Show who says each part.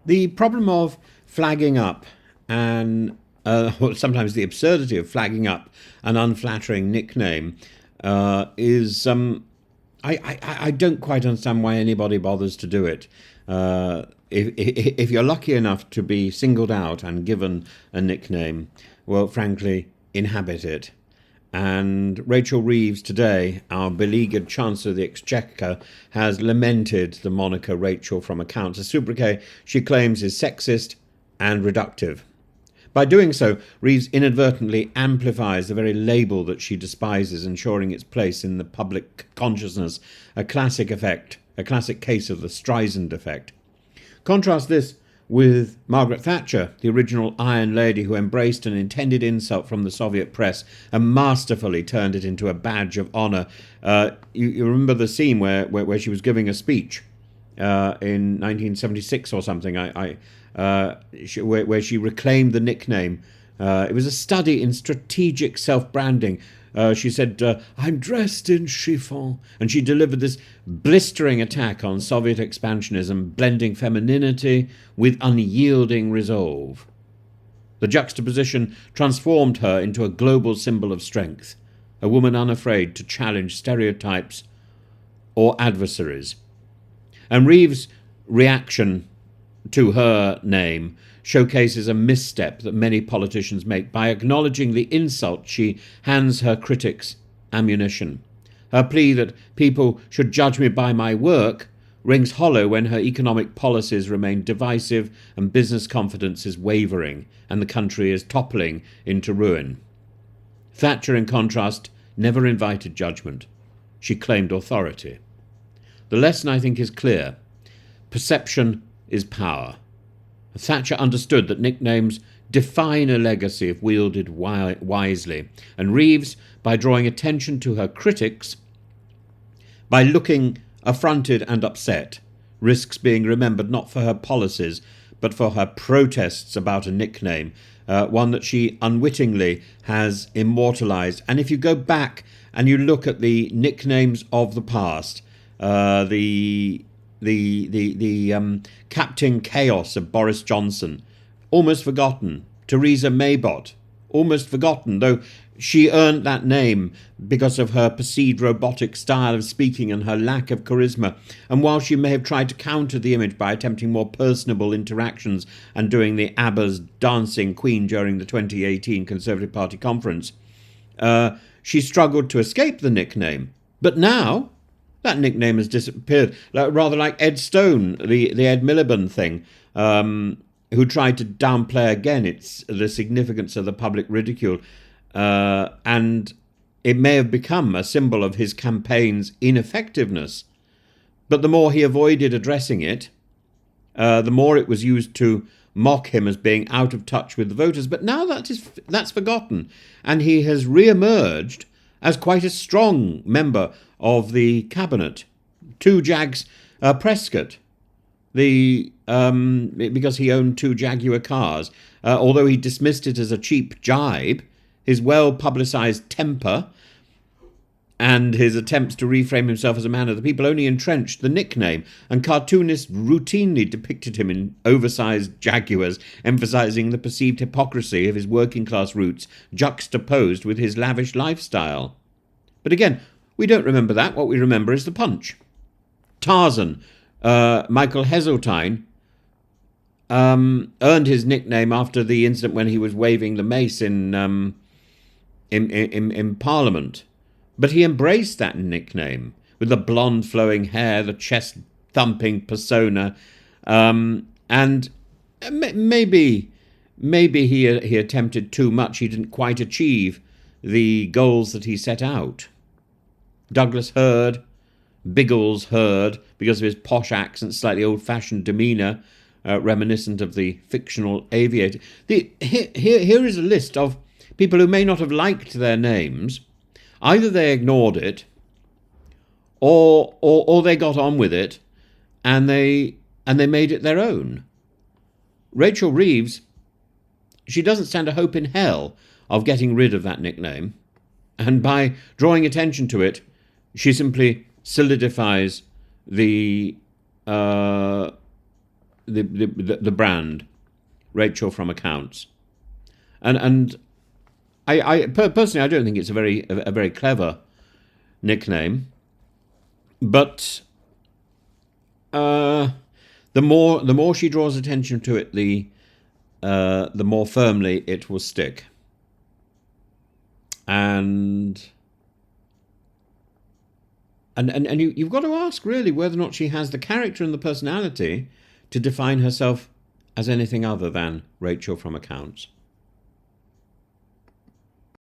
Speaker 1: The problem of flagging up and or sometimes the absurdity of flagging up an unflattering nickname is I don't quite understand why anybody bothers to do it. If you're lucky enough to be singled out and given a nickname, well, frankly, inhabit it. And Rachel Reeves today, our beleaguered Chancellor of the Exchequer, has lamented the moniker Rachel from account. A sobriquet she claims is sexist and reductive. By doing so, Reeves inadvertently amplifies the very label that she despises, ensuring its place in the public consciousness, a classic case of the Streisand effect. Contrast this with Margaret Thatcher, the original Iron Lady who embraced an intended insult from the Soviet press and masterfully turned it into a badge of honour. You remember the scene where she was giving a speech in 1976 or something, where she reclaimed the nickname. It was a study in strategic self-branding. She said, "I'm dressed in chiffon," and she delivered this blistering attack on Soviet expansionism, blending femininity with unyielding resolve. The juxtaposition transformed her into a global symbol of strength, a woman unafraid to challenge stereotypes or adversaries. And Reeves' reaction to her name showcases a misstep that many politicians make. By acknowledging the insult, she hands her critics ammunition. Her plea that people should judge me by my work rings hollow when her economic policies remain divisive and business confidence is wavering and the country is toppling into ruin. Thatcher, in contrast, never invited judgment. She claimed authority. The lesson, I think, is clear. Perception is power. Thatcher understood that nicknames define a legacy if wielded wisely, and Reeves, by drawing attention to her critics, by looking affronted and upset, risks being remembered not for her policies, but for her protests about a nickname, one that she unwittingly has immortalised. And if you go back and you look at the nicknames of the past, the Captain Chaos of Boris Johnson, almost forgotten. Theresa Maybott, almost forgotten, though she earned that name because of her perceived robotic style of speaking and her lack of charisma. And while she may have tried to counter the image by attempting more personable interactions and doing the ABBA's Dancing Queen during the 2018 Conservative Party conference, she struggled to escape the nickname. But now that nickname has disappeared, rather like Ed Stone, the Ed Miliband thing, who tried to downplay again the significance of the public ridicule. And it may have become a symbol of his campaign's ineffectiveness. But the more he avoided addressing it, the more it was used to mock him as being out of touch with the voters. But now that's forgotten, and he has re-emerged as quite a strong member of the cabinet. Two Jags Prescott, because he owned two Jaguar cars, although he dismissed it as a cheap jibe, his well-publicised temper and his attempts to reframe himself as a man of the people only entrenched the nickname, and cartoonists routinely depicted him in oversized Jaguars, emphasising the perceived hypocrisy of his working-class roots juxtaposed with his lavish lifestyle. But again, we don't remember that. What we remember is the punch. Tarzan, Michael Heseltine, earned his nickname after the incident when he was waving the mace in Parliament. But he embraced that nickname with the blonde flowing hair, the chest-thumping persona, and maybe he attempted too much. He didn't quite achieve the goals that he set out. Douglas Hurd, Biggles Hurd, because of his posh accent, slightly old-fashioned demeanour, reminiscent of the fictional aviator. Here is a list of people who may not have liked their names. Either they ignored it, or they got on with it, and they made it their own. Rachel Reeves, she doesn't stand a hope in hell of getting rid of that nickname, and by drawing attention to it, she simply solidifies the the brand, Rachel from Accounts, and I personally I don't think it's a very clever nickname, but the more she draws attention to it, the more firmly it will stick. And you've got to ask really whether or not she has the character and the personality to define herself as anything other than Rachel from Accounts.